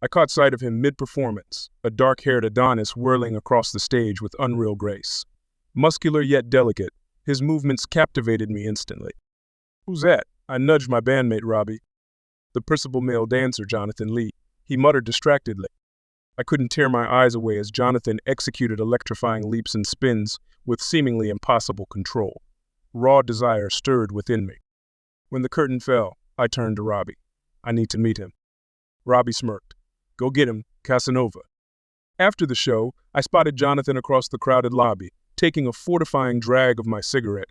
I caught sight of him mid-performance, a dark-haired Adonis whirling across the stage with unreal grace. Muscular yet delicate, his movements captivated me instantly. "Who's that?" I nudged my bandmate Robbie. "The principal male dancer, Jonathan Lee," he muttered distractedly. I couldn't tear my eyes away as Jonathan executed electrifying leaps and spins with seemingly impossible control. Raw desire stirred within me. When the curtain fell, I turned to Robbie. "I need to meet him." Robbie smirked. "Go get him, Casanova." After the show, I spotted Jonathan across the crowded lobby, taking a fortifying drag of my cigarette.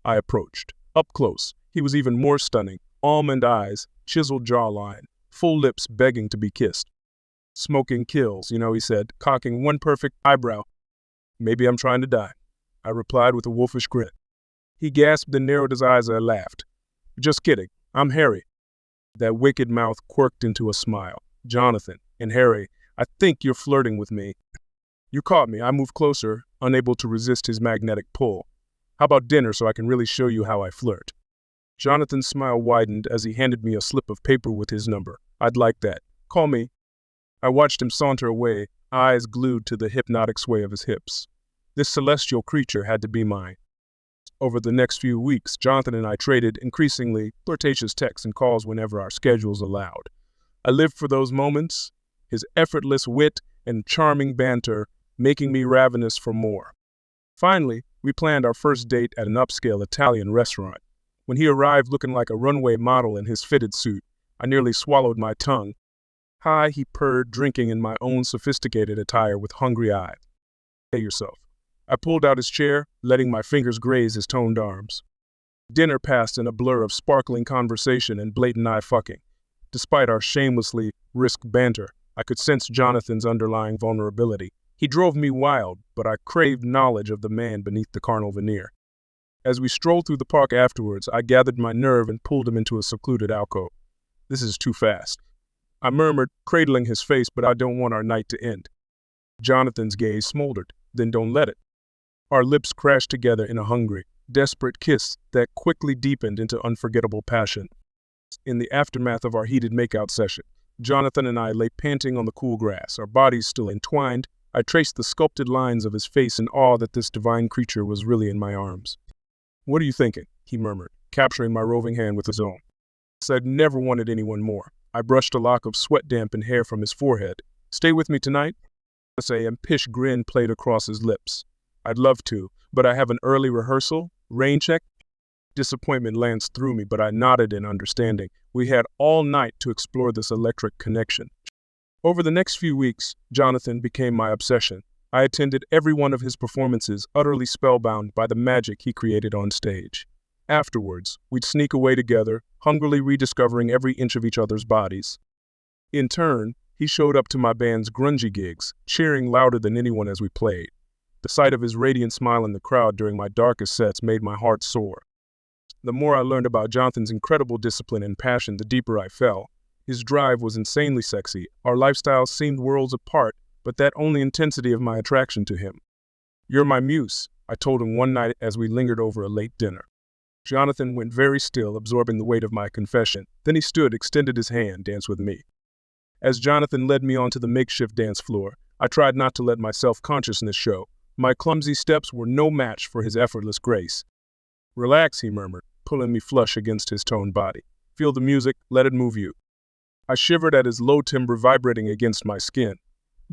I approached. Up close, he was even more stunning. Almond eyes, chiseled jawline, full lips begging to be kissed. "Smoking kills, he said, cocking one perfect eyebrow. "Maybe I'm trying to die," I replied with a wolfish grin. He gasped and narrowed his eyes as I laughed. "Just kidding, I'm Harry." That wicked mouth quirked into a smile. "Jonathan, and Harry, I think you're flirting with me." "You caught me." I moved closer, unable to resist his magnetic pull. "How about dinner so I can really show you how I flirt?" Jonathan's smile widened as he handed me a slip of paper with his number. "I'd like that. Call me." I watched him saunter away, eyes glued to the hypnotic sway of his hips. This celestial creature had to be mine. Over the next few weeks, Jonathan and I traded increasingly flirtatious texts and calls whenever our schedules allowed. I lived for those moments, his effortless wit and charming banter making me ravenous for more. Finally, we planned our first date at an upscale Italian restaurant. When he arrived looking like a runway model in his fitted suit, I nearly swallowed my tongue. "Hi," he purred, drinking in my own sophisticated attire with hungry eyes. "Hey yourself." I pulled out his chair, letting my fingers graze his toned arms. Dinner passed in a blur of sparkling conversation and blatant eye-fucking. Despite our shamelessly risk banter, I could sense Jonathan's underlying vulnerability. He drove me wild, but I craved knowledge of the man beneath the carnal veneer. As we strolled through the park afterwards, I gathered my nerve and pulled him into a secluded alcove. "This is too fast," I murmured, cradling his face, "but I don't want our night to end." Jonathan's gaze smoldered. "Then don't let it." Our lips crashed together in a hungry, desperate kiss that quickly deepened into unforgettable passion. In the aftermath of our heated makeout session, Jonathan and I lay panting on the cool grass, our bodies still entwined. I traced the sculpted lines of his face in awe that this divine creature was really in my arms. "What are you thinking?" he murmured, capturing my roving hand with his own. I'd never wanted anyone more. I brushed a lock of sweat-dampened hair from his forehead. "Stay with me tonight?" A impish grin played across his lips. "I'd love to, but I have an early rehearsal. Rain check?" Disappointment lanced through me, but I nodded in understanding. We had all night to explore this electric connection. Over the next few weeks, Jonathan became my obsession. I attended every one of his performances, utterly spellbound by the magic he created on stage. Afterwards, we'd sneak away together, hungrily rediscovering every inch of each other's bodies. In turn, he showed up to my band's grungy gigs, cheering louder than anyone as we played. The sight of his radiant smile in the crowd during my darkest sets made my heart soar. The more I learned about Jonathan's incredible discipline and passion, the deeper I fell. His drive was insanely sexy. Our lifestyles seemed worlds apart, but that only intensity of my attraction to him. "You're my muse," I told him one night as we lingered over a late dinner. Jonathan went very still, absorbing the weight of my confession. Then he stood, extended his hand, danced with me. As Jonathan led me onto the makeshift dance floor, I tried not to let my self-consciousness show. My clumsy steps were no match for his effortless grace. "Relax," he murmured, pulling me flush against his toned body. "Feel the music, let it move you." I shivered at his low timbre vibrating against my skin.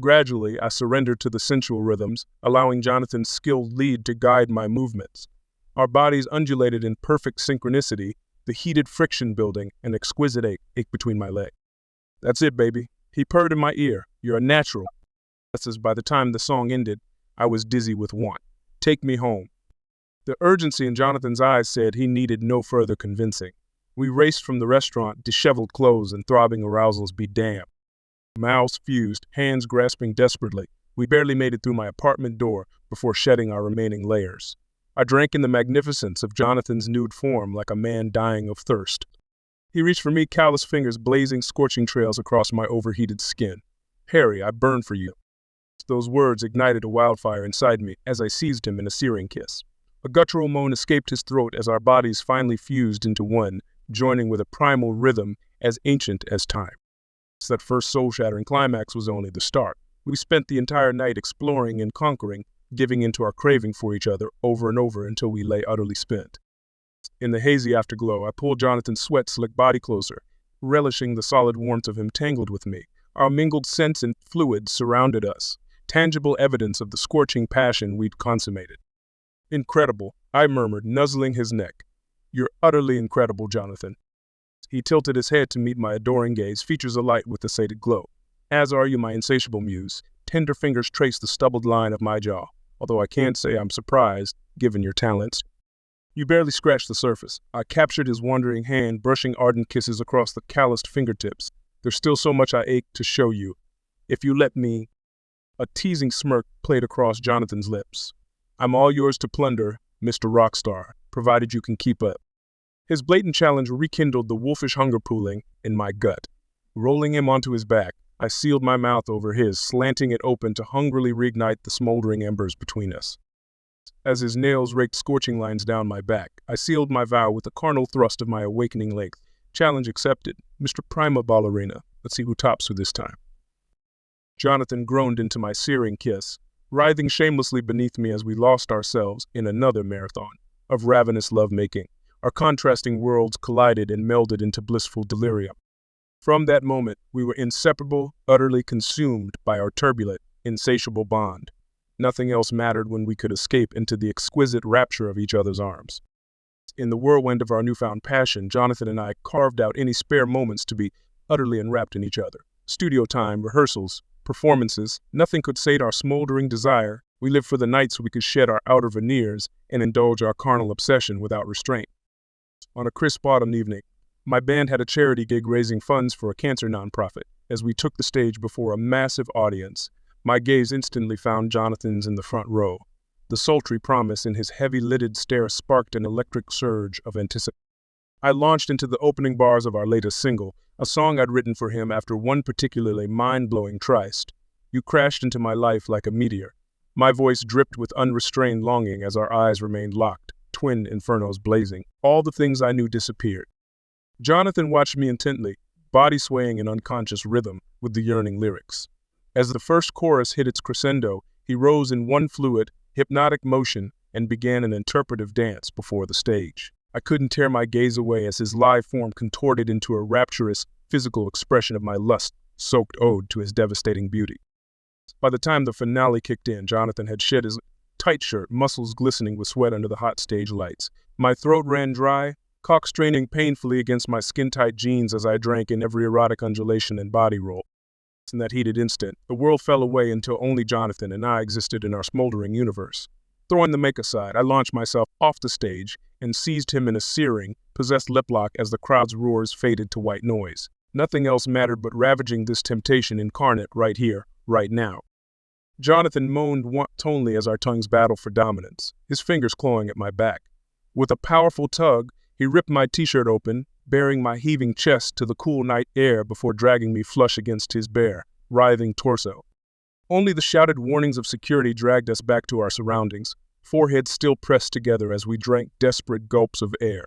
Gradually, I surrendered to the sensual rhythms, allowing Jonathan's skilled lead to guide my movements. Our bodies undulated in perfect synchronicity, the heated friction building an exquisite ache between my legs. "That's it, baby," he purred in my ear. "You're a natural." As by the time the song ended, I was dizzy with want. "Take me home." The urgency in Jonathan's eyes said he needed no further convincing. We raced from the restaurant, disheveled clothes and throbbing arousals be damned. Mouths fused, hands grasping desperately. We barely made it through my apartment door before shedding our remaining layers. I drank in the magnificence of Jonathan's nude form like a man dying of thirst. He reached for me, callous fingers blazing scorching trails across my overheated skin. "Harry, I burn for you." Those words ignited a wildfire inside me as I seized him in a searing kiss. A guttural moan escaped his throat as our bodies finally fused into one, joining with a primal rhythm as ancient as time. That first soul-shattering climax was only the start. We spent the entire night exploring and conquering, giving into our craving for each other over and over until we lay utterly spent. In the hazy afterglow, I pulled Jonathan's sweat-slick body closer, relishing the solid warmth of him tangled with me. Our mingled scents and fluids surrounded us, tangible evidence of the scorching passion we'd consummated. Incredible, I murmured, nuzzling his neck. You're utterly incredible, Jonathan. He tilted his head to meet my adoring gaze, features alight with a sated glow. As are you, my insatiable muse. Tender fingers trace the stubbled line of my jaw, although I can't say I'm surprised, given your talents. You barely scratched the surface. I captured his wandering hand, brushing ardent kisses across the calloused fingertips. There's still so much I ache to show you. If you let me... A teasing smirk played across Jonathan's lips. I'm all yours to plunder, Mr. Rockstar, provided you can keep up. His blatant challenge rekindled the wolfish hunger pooling in my gut. Rolling him onto his back, I sealed my mouth over his, slanting it open to hungrily reignite the smoldering embers between us. As his nails raked scorching lines down my back, I sealed my vow with a carnal thrust of my awakening length. Challenge accepted, Mr. Prima Ballerina. Let's see who tops her this time. Jonathan groaned into my searing kiss, writhing shamelessly beneath me as we lost ourselves in another marathon of ravenous lovemaking. Our contrasting worlds collided and melded into blissful delirium. From that moment, we were inseparable, utterly consumed by our turbulent, insatiable bond. Nothing else mattered when we could escape into the exquisite rapture of each other's arms. In the whirlwind of our newfound passion, Jonathan and I carved out any spare moments to be utterly enwrapped in each other. Studio time, rehearsals, performances, nothing could sate our smoldering desire. We lived for the nights we could shed our outer veneers and indulge our carnal obsession without restraint. On a crisp autumn evening, my band had a charity gig raising funds for a cancer nonprofit. As we took the stage before a massive audience, my gaze instantly found Jonathan's in the front row. The sultry promise in his heavy-lidded stare sparked an electric surge of anticipation. I launched into the opening bars of our latest single, a song I'd written for him after one particularly mind-blowing tryst. You crashed into my life like a meteor. My voice dripped with unrestrained longing as our eyes remained locked, twin infernos blazing. All the things I knew disappeared. Jonathan watched me intently, body swaying in unconscious rhythm with the yearning lyrics. As the first chorus hit its crescendo, he rose in one fluid, hypnotic motion and began an interpretive dance before the stage. I couldn't tear my gaze away as his live form contorted into a rapturous, physical expression of my lust-soaked ode to his devastating beauty. By the time the finale kicked in, Jonathan had shed his tight shirt, muscles glistening with sweat under the hot stage lights. My throat ran dry, cock straining painfully against my skin-tight jeans as I drank in every erotic undulation and body roll. In that heated instant, the world fell away until only Jonathan and I existed in our smoldering universe. Throwing the make aside, I launched myself off the stage and seized him in a searing, possessed lip lock as the crowd's roars faded to white noise. Nothing else mattered but ravaging this temptation incarnate right here, right now. Jonathan moaned tonally as our tongues battled for dominance, his fingers clawing at my back. With a powerful tug, he ripped my t-shirt open, bearing my heaving chest to the cool night air before dragging me flush against his bare, writhing torso. Only the shouted warnings of security dragged us back to our surroundings, foreheads still pressed together as we drank desperate gulps of air.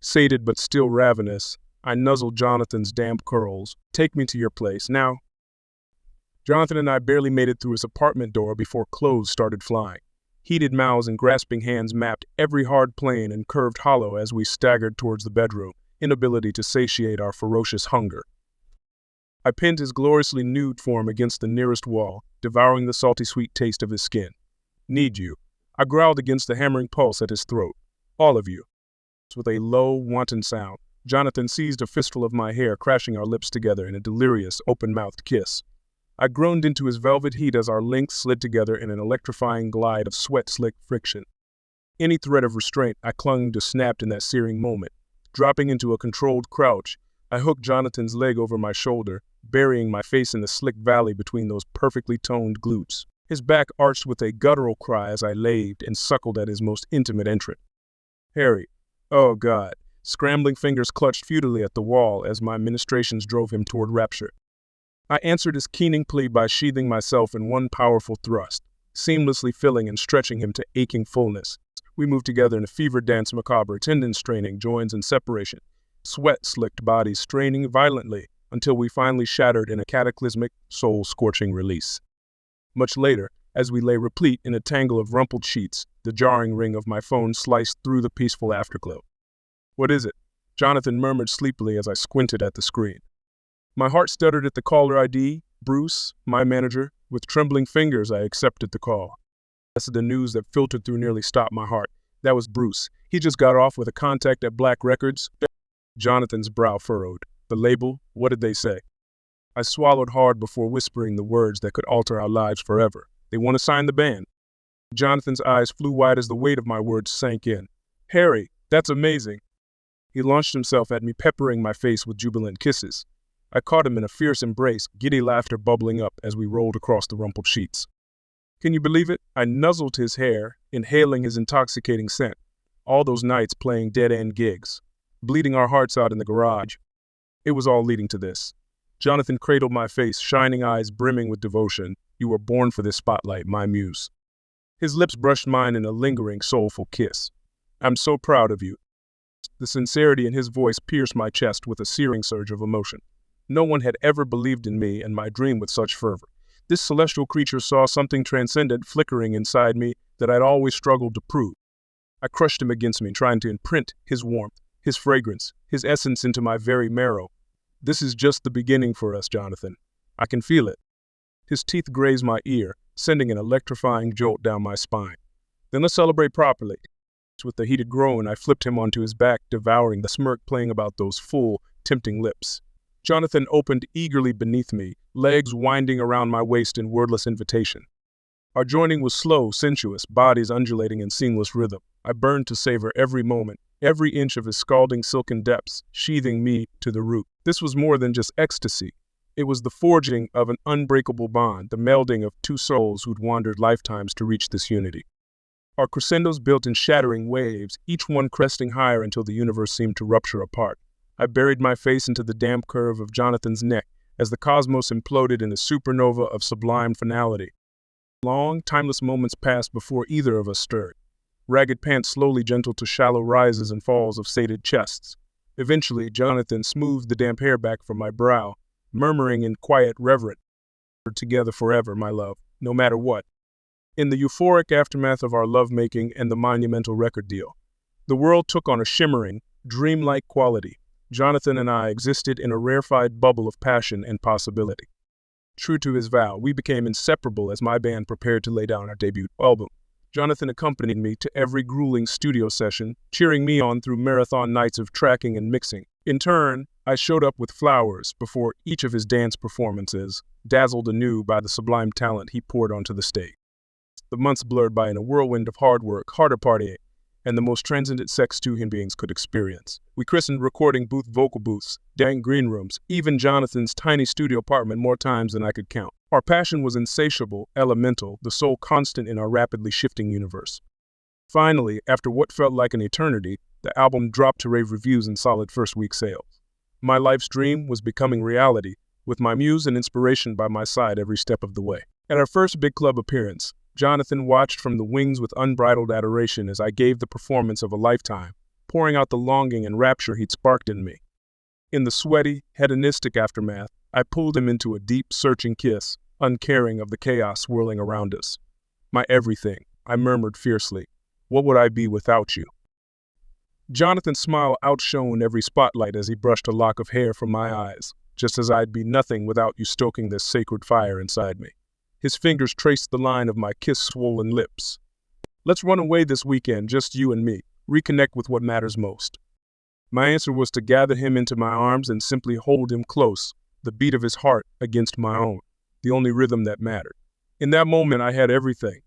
Sated but still ravenous, I nuzzled Jonathan's damp curls. Take me to your place, now. Jonathan and I barely made it through his apartment door before clothes started flying. Heated mouths and grasping hands mapped every hard plane and curved hollow as we staggered towards the bedroom, inability to satiate our ferocious hunger. I pinned his gloriously nude form against the nearest wall, devouring the salty sweet taste of his skin. Need you. I growled against the hammering pulse at his throat. All of you. With a low, wanton sound, Jonathan seized a fistful of my hair, crashing our lips together in a delirious, open-mouthed kiss. I groaned into his velvet heat as our lengths slid together in an electrifying glide of sweat-slick friction. Any thread of restraint I clung to snapped in that searing moment. Dropping into a controlled crouch, I hooked Jonathan's leg over my shoulder, burying my face in the slick valley between those perfectly toned glutes. His back arched with a guttural cry as I laved and suckled at his most intimate entrant. Harry. Oh, God. Scrambling fingers clutched futilely at the wall as my ministrations drove him toward rapture. I answered his keening plea by sheathing myself in one powerful thrust, seamlessly filling and stretching him to aching fullness. We moved together in a fevered dance macabre, tendons straining, joins in separation, sweat-slicked bodies straining violently, until we finally shattered in a cataclysmic, soul-scorching release. Much later, as we lay replete in a tangle of rumpled sheets, the jarring ring of my phone sliced through the peaceful afterglow. "What is it?" Jonathan murmured sleepily as I squinted at the screen. My heart stuttered at the caller ID. Bruce, my manager. With trembling fingers, I accepted the call. The news that filtered through nearly stopped my heart. That was Bruce. He just got off with a contact at Black Records. Jonathan's brow furrowed. The label? What did they say? I swallowed hard before whispering the words that could alter our lives forever. They want to sign the band. Jonathan's eyes flew wide as the weight of my words sank in. "Harry, that's amazing." He launched himself at me, peppering my face with jubilant kisses. I caught him in a fierce embrace, giddy laughter bubbling up as we rolled across the rumpled sheets. Can you believe it? I nuzzled his hair, inhaling his intoxicating scent. All those nights playing dead-end gigs, bleeding our hearts out in the garage. It was all leading to this. Jonathan cradled my face, shining eyes brimming with devotion. "You were born for this spotlight, my muse." His lips brushed mine in a lingering, soulful kiss. "I'm so proud of you." The sincerity in his voice pierced my chest with a searing surge of emotion. No one had ever believed in me and my dream with such fervor. This celestial creature saw something transcendent flickering inside me that I'd always struggled to prove. I crushed him against me, trying to imprint his warmth, his fragrance, his essence into my very marrow. "This is just the beginning for us, Jonathan. I can feel it." His teeth grazed my ear, sending an electrifying jolt down my spine. "Then let's celebrate properly." With a heated groan, I flipped him onto his back, devouring the smirk playing about those full, tempting lips. Jonathan opened eagerly beneath me, legs winding around my waist in wordless invitation. Our joining was slow, sensuous, bodies undulating in seamless rhythm. I burned to savor every moment, every inch of his scalding silken depths, sheathing me to the root. This was more than just ecstasy. It was the forging of an unbreakable bond, the melding of two souls who'd wandered lifetimes to reach this unity. Our crescendos built in shattering waves, each one cresting higher until the universe seemed to rupture apart. I buried my face into the damp curve of Jonathan's neck as the cosmos imploded in a supernova of sublime finality. Long, timeless moments passed before either of us stirred. Ragged pants slowly gentled to shallow rises and falls of sated chests. Eventually, Jonathan smoothed the damp hair back from my brow, murmuring in quiet reverence, "We're together forever, my love, no matter what." In the euphoric aftermath of our lovemaking and the monumental record deal, the world took on a shimmering, dreamlike quality. Jonathan and I existed in a rarefied bubble of passion and possibility. True to his vow, we became inseparable as my band prepared to lay down our debut album. Jonathan accompanied me to every grueling studio session, cheering me on through marathon nights of tracking and mixing. In turn, I showed up with flowers before each of his dance performances, dazzled anew by the sublime talent he poured onto the stage. The months blurred by in a whirlwind of hard work, harder partying, and the most transcendent sex two human beings could experience. We christened recording booth vocal booths, dang green rooms, even Jonathan's tiny studio apartment more times than I could count. Our passion was insatiable, elemental, the sole constant in our rapidly shifting universe. Finally, after what felt like an eternity, the album dropped to rave reviews and solid first-week sales. My life's dream was becoming reality, with my muse and inspiration by my side every step of the way. At our first big club appearance, Jonathan watched from the wings with unbridled adoration as I gave the performance of a lifetime, pouring out the longing and rapture he'd sparked in me. In the sweaty, hedonistic aftermath, I pulled him into a deep, searching kiss, uncaring of the chaos swirling around us. "My everything," I murmured fiercely. "What would I be without you?" Jonathan's smile outshone every spotlight as he brushed a lock of hair from my eyes, just as I'd be nothing without you stoking this sacred fire inside me. His fingers traced the line of my kiss-swollen lips. "Let's run away this weekend, just you and me, reconnect with what matters most." My answer was to gather him into my arms and simply hold him close, the beat of his heart against my own, the only rhythm that mattered. In that moment, I had everything.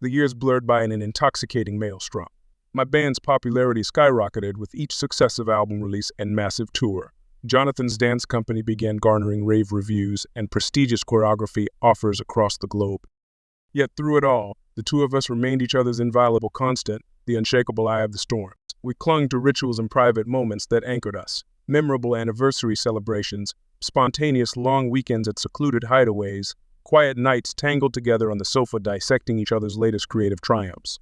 The years blurred by in an intoxicating maelstrom. My band's popularity skyrocketed with each successive album release and massive tour. Jonathan's dance company began garnering rave reviews and prestigious choreography offers across the globe. Yet through it all, the two of us remained each other's inviolable constant, the unshakable eye of the storm. We clung to rituals and private moments that anchored us. Memorable anniversary celebrations, spontaneous long weekends at secluded hideaways, quiet nights tangled together on the sofa dissecting each other's latest creative triumphs.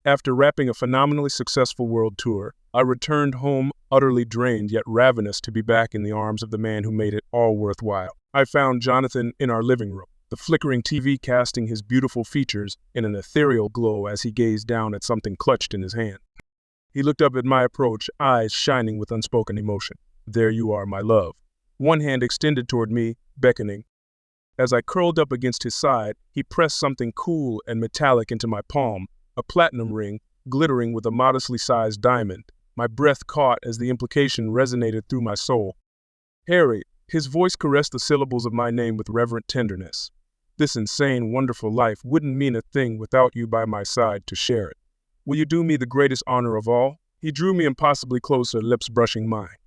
After wrapping a phenomenally successful world tour, I returned home utterly drained yet ravenous to be back in the arms of the man who made it all worthwhile. I found Jonathan in our living room, the flickering TV casting his beautiful features in an ethereal glow as he gazed down at something clutched in his hand. He looked up at my approach, eyes shining with unspoken emotion. "There you are, my love." One hand extended toward me, beckoning. As I curled up against his side, he pressed something cool and metallic into my palm, a platinum ring, glittering with a modestly sized diamond. My breath caught as the implication resonated through my soul. "Harry," his voice caressed the syllables of my name with reverent tenderness. "This insane, wonderful life wouldn't mean a thing without you by my side to share it. Will you do me the greatest honor of all?" He drew me impossibly closer, lips brushing mine.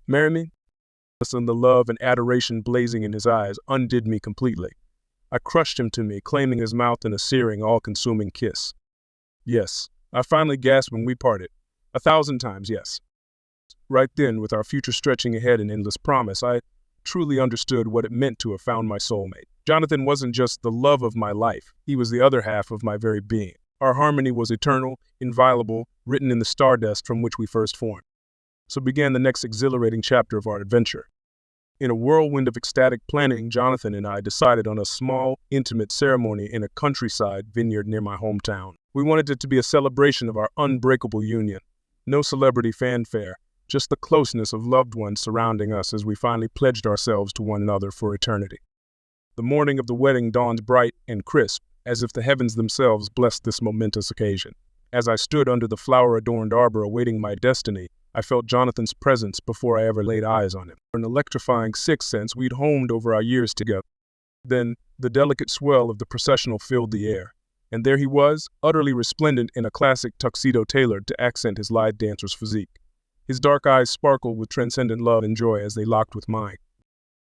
"Marry me?" And the love and adoration blazing in his eyes undid me completely. I crushed him to me, claiming his mouth in a searing, all-consuming kiss. "Yes," I finally gasped when we parted. 1,000 times yes. Right then, with our future stretching ahead in endless promise, I truly understood what it meant to have found my soulmate. Jonathan wasn't just the love of my life, he was the other half of my very being. Our harmony was eternal, inviolable, written in the stardust from which we first formed. So began the next exhilarating chapter of our adventure. In a whirlwind of ecstatic planning, Jonathan and I decided on a small, intimate ceremony in a countryside vineyard near my hometown. We wanted it to be a celebration of our unbreakable union. No celebrity fanfare, just the closeness of loved ones surrounding us as we finally pledged ourselves to one another for eternity. The morning of the wedding dawned bright and crisp, as if the heavens themselves blessed this momentous occasion. As I stood under the flower-adorned arbor awaiting my destiny, I felt Jonathan's presence before I ever laid eyes on him. An electrifying sixth sense we'd honed over our years together. Then, the delicate swell of the processional filled the air, and there he was, utterly resplendent in a classic tuxedo tailored to accent his lithe dancer's physique. His dark eyes sparkled with transcendent love and joy as they locked with mine.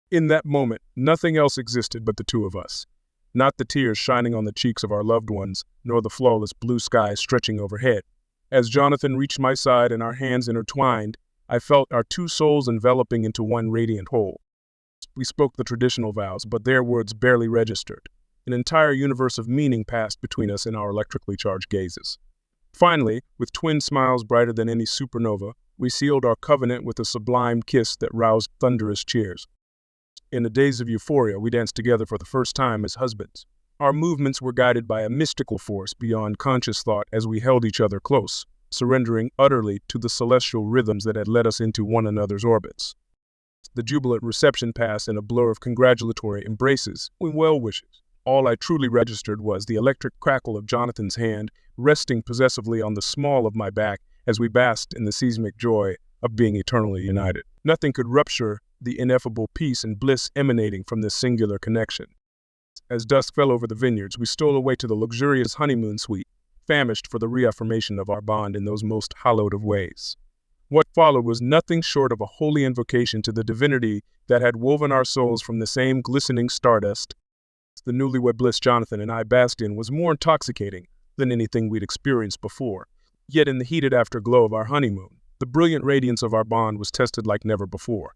In that moment, nothing else existed but the two of us. Not the tears shining on the cheeks of our loved ones, nor the flawless blue sky stretching overhead. As Jonathan reached my side and our hands intertwined, I felt our two souls enveloping into one radiant whole. We spoke the traditional vows, but their words barely registered. An entire universe of meaning passed between us in our electrically charged gazes. Finally, with twin smiles brighter than any supernova, we sealed our covenant with a sublime kiss that roused thunderous cheers. In a daze of euphoria, we danced together for the first time as husbands. Our movements were guided by a mystical force beyond conscious thought as we held each other close, surrendering utterly to the celestial rhythms that had led us into one another's orbits. The jubilant reception passed in a blur of congratulatory embraces and well wishes. All I truly registered was the electric crackle of Jonathan's hand resting possessively on the small of my back as we basked in the seismic joy of being eternally united. Nothing could rupture the ineffable peace and bliss emanating from this singular connection. As dusk fell over the vineyards, we stole away to the luxurious honeymoon suite, famished for the reaffirmation of our bond in those most hallowed of ways. What followed was nothing short of a holy invocation to the divinity that had woven our souls from the same glistening stardust. The newlywed bliss Jonathan and I basked in was more intoxicating than anything we'd experienced before. Yet in the heated afterglow of our honeymoon, the brilliant radiance of our bond was tested like never before.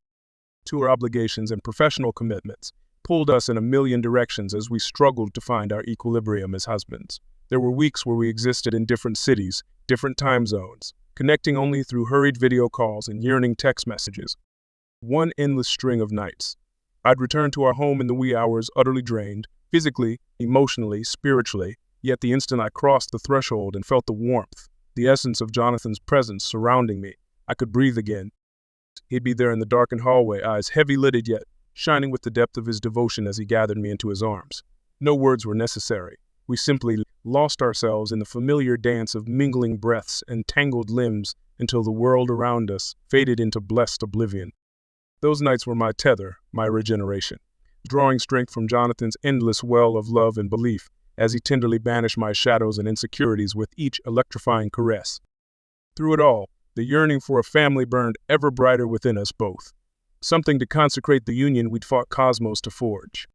Tour obligations and professional commitments pulled us in a million directions as we struggled to find our equilibrium as husbands. There were weeks where we existed in different cities, different time zones, connecting only through hurried video calls and yearning text messages. One endless string of nights. I'd return to our home in the wee hours utterly drained, physically, emotionally, spiritually, yet the instant I crossed the threshold and felt the warmth, the essence of Jonathan's presence surrounding me, I could breathe again. He'd be there in the darkened hallway, eyes heavy-lidded yet shining with the depth of his devotion as he gathered me into his arms. No words were necessary. We simply lost ourselves in the familiar dance of mingling breaths and tangled limbs until the world around us faded into blessed oblivion. Those nights were my tether, my regeneration, drawing strength from Jonathan's endless well of love and belief as he tenderly banished my shadows and insecurities with each electrifying caress. Through it all, the yearning for a family burned ever brighter within us both, something to consecrate the union we'd fought cosmos to forge.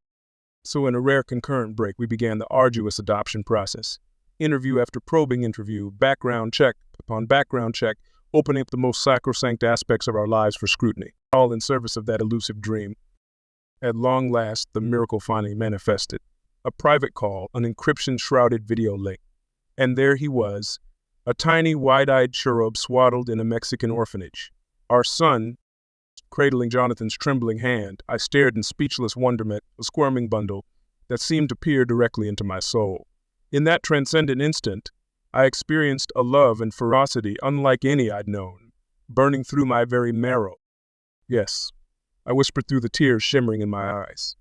So in a rare concurrent break, we began the arduous adoption process. Interview after probing interview, background check upon background check, opening up the most sacrosanct aspects of our lives for scrutiny, all in service of that elusive dream. At long last, the miracle finally manifested. A private call, an encryption-shrouded video link. And there he was, a tiny, wide-eyed cherub swaddled in a Mexican orphanage. Our son, cradling Jonathan's trembling hand, I stared in speechless wonderment, a squirming bundle that seemed to peer directly into my soul. In that transcendent instant, I experienced a love and ferocity unlike any I'd known, burning through my very marrow. Yes, I whispered through the tears shimmering in my eyes.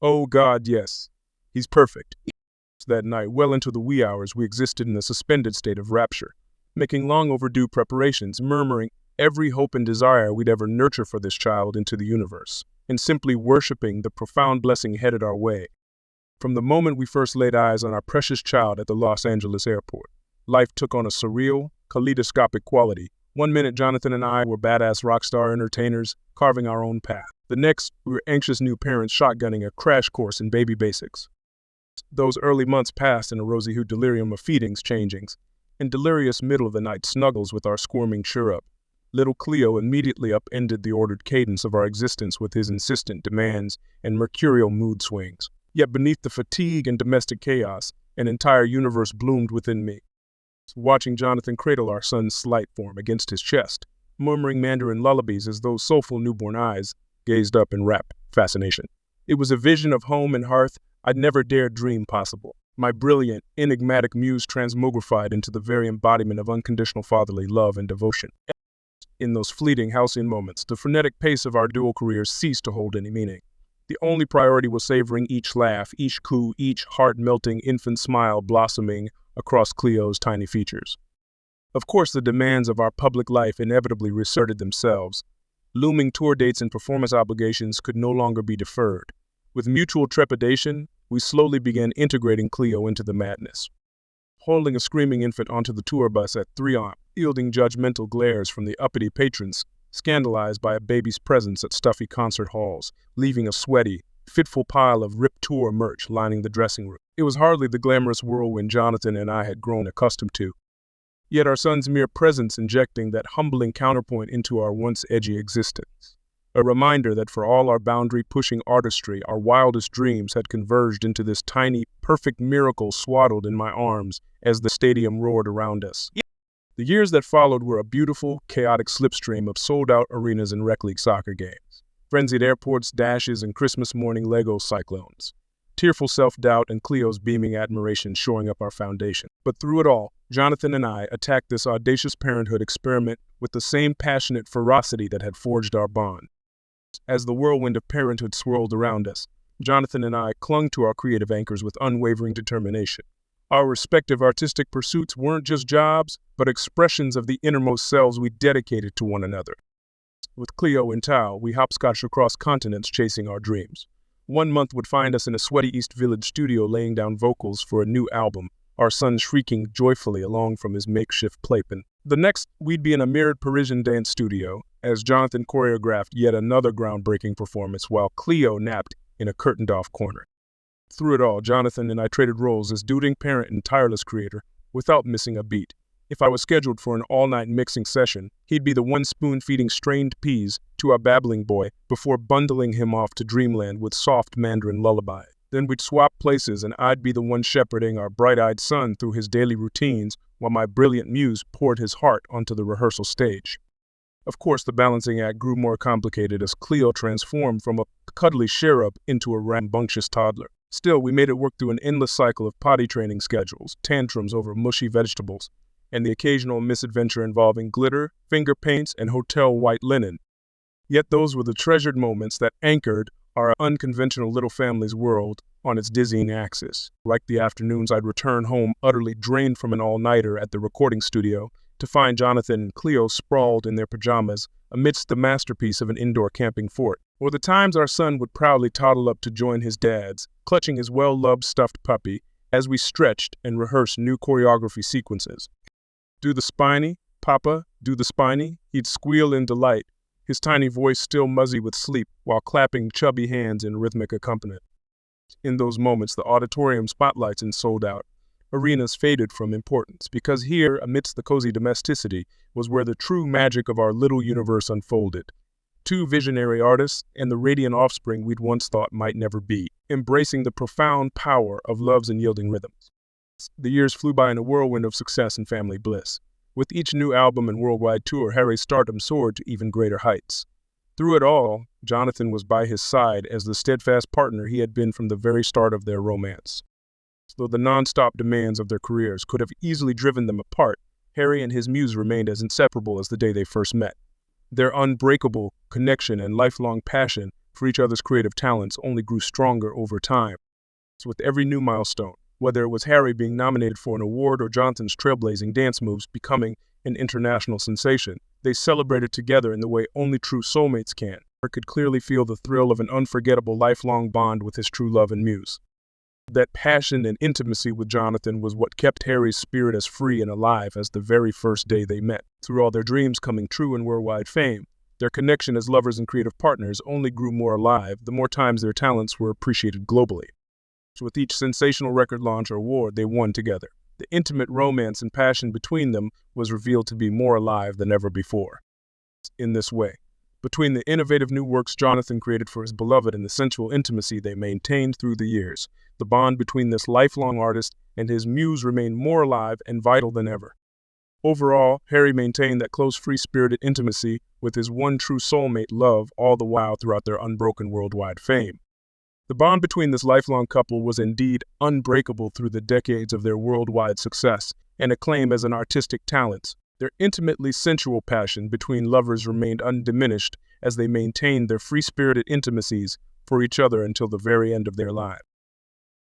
Oh God, yes, he's perfect. That night, well into the wee hours, we existed in a suspended state of rapture, making long overdue preparations, murmuring every hope and desire we'd ever nurture for this child into the universe, and simply worshiping the profound blessing headed our way. From the moment we first laid eyes on our precious child at the Los Angeles airport, life took on a surreal, kaleidoscopic quality. One minute, Jonathan and I were badass rockstar entertainers, carving our own path. The next, we were anxious new parents shotgunning a crash course in baby basics. Those early months passed in a rosy-hued delirium of feedings, changings, and delirious middle-of-the-night snuggles with our squirming cherub. Little Cleo immediately upended the ordered cadence of our existence with his insistent demands and mercurial mood swings. Yet beneath the fatigue and domestic chaos, an entire universe bloomed within me. Watching Jonathan cradle our son's slight form against his chest, murmuring Mandarin lullabies as those soulful newborn eyes gazed up in rapt fascination. It was a vision of home and hearth I'd never dared dream possible. My brilliant, enigmatic muse transmogrified into the very embodiment of unconditional fatherly love and devotion. In those fleeting halcyon moments, the frenetic pace of our dual careers ceased to hold any meaning. The only priority was savoring each laugh, each coo, each heart-melting infant smile blossoming across Cleo's tiny features. Of course, the demands of our public life inevitably reasserted themselves. Looming tour dates and performance obligations could no longer be deferred. With mutual trepidation, we slowly began integrating Cleo into the madness. Holding a screaming infant onto the tour bus at 3 a.m., yielding judgmental glares from the uppity patrons, scandalized by a baby's presence at stuffy concert halls, leaving a sweaty, fitful pile of ripped tour merch lining the dressing room. It was hardly the glamorous whirlwind Jonathan and I had grown accustomed to. Yet our son's mere presence injecting that humbling counterpoint into our once edgy existence. A reminder that for all our boundary-pushing artistry, our wildest dreams had converged into this tiny, perfect miracle swaddled in my arms as the stadium roared around us. The years that followed were a beautiful, chaotic slipstream of sold-out arenas and rec league soccer games, frenzied airports, dashes, and Christmas morning Lego cyclones, tearful self-doubt and Cleo's beaming admiration shoring up our foundation. But through it all, Jonathan and I attacked this audacious parenthood experiment with the same passionate ferocity that had forged our bond. As the whirlwind of parenthood swirled around us, Jonathan and I clung to our creative anchors with unwavering determination. Our respective artistic pursuits weren't just jobs, but expressions of the innermost selves we dedicated to one another. With Cleo in tow, we hopscotched across continents chasing our dreams. One month would find us in a sweaty East Village studio laying down vocals for a new album, our son shrieking joyfully along from his makeshift playpen. The next, we'd be in a mirrored Parisian dance studio, as Jonathan choreographed yet another groundbreaking performance while Cleo napped in a curtained-off corner. Through it all, Jonathan and I traded roles as doting parent and tireless creator, without missing a beat. If I was scheduled for an all-night mixing session, he'd be the one spoon-feeding strained peas to our babbling boy before bundling him off to dreamland with soft Mandarin lullaby. Then we'd swap places and I'd be the one shepherding our bright-eyed son through his daily routines while my brilliant muse poured his heart onto the rehearsal stage. Of course, the balancing act grew more complicated as Cleo transformed from a cuddly cherub into a rambunctious toddler. Still, we made it work through an endless cycle of potty training schedules, tantrums over mushy vegetables, and the occasional misadventure involving glitter, finger paints, and hotel white linen. Yet those were the treasured moments that anchored our unconventional little family's world on its dizzying axis. Like the afternoons I'd return home utterly drained from an all-nighter at the recording studio, to find Jonathan and Cleo sprawled in their pajamas amidst the masterpiece of an indoor camping fort. Or the times our son would proudly toddle up to join his dad's, clutching his well-loved stuffed puppy, as we stretched and rehearsed new choreography sequences. "Do the spiny, Papa, do the spiny," he'd squeal in delight, his tiny voice still muzzy with sleep while clapping chubby hands in rhythmic accompaniment. In those moments, the auditorium spotlights and sold-out arenas faded from importance, because here, amidst the cozy domesticity, was where the true magic of our little universe unfolded. Two visionary artists and the radiant offspring we'd once thought might never be, embracing the profound power of love's unyielding rhythms. The years flew by in a whirlwind of success and family bliss. With each new album and worldwide tour, Harry's stardom soared to even greater heights. Through it all, Jonathan was by his side as the steadfast partner he had been from the very start of their romance. Though the non-stop demands of their careers could have easily driven them apart, Harry and his muse remained as inseparable as the day they first met. Their unbreakable connection and lifelong passion for each other's creative talents only grew stronger over time. So with every new milestone, whether it was Harry being nominated for an award or Jonathan's trailblazing dance moves becoming an international sensation, they celebrated together in the way only true soulmates can. Harry could clearly feel the thrill of an unforgettable lifelong bond with his true love and muse. That passion and intimacy with Jonathan was what kept Harry's spirit as free and alive as the very first day they met. Through all their dreams coming true and worldwide fame, their connection as lovers and creative partners only grew more alive the more times their talents were appreciated globally. So with each sensational record launch or award they won together, the intimate romance and passion between them was revealed to be more alive than ever before. In this way, between the innovative new works Jonathan created for his beloved and the sensual intimacy they maintained through the years, the bond between this lifelong artist and his muse remained more alive and vital than ever. Overall, Harry maintained that close, free-spirited intimacy with his one true soulmate love all the while throughout their unbroken worldwide fame. The bond between this lifelong couple was indeed unbreakable through the decades of their worldwide success and acclaim as an artistic talent. Their intimately sensual passion between lovers remained undiminished as they maintained their free-spirited intimacies for each other until the very end of their lives.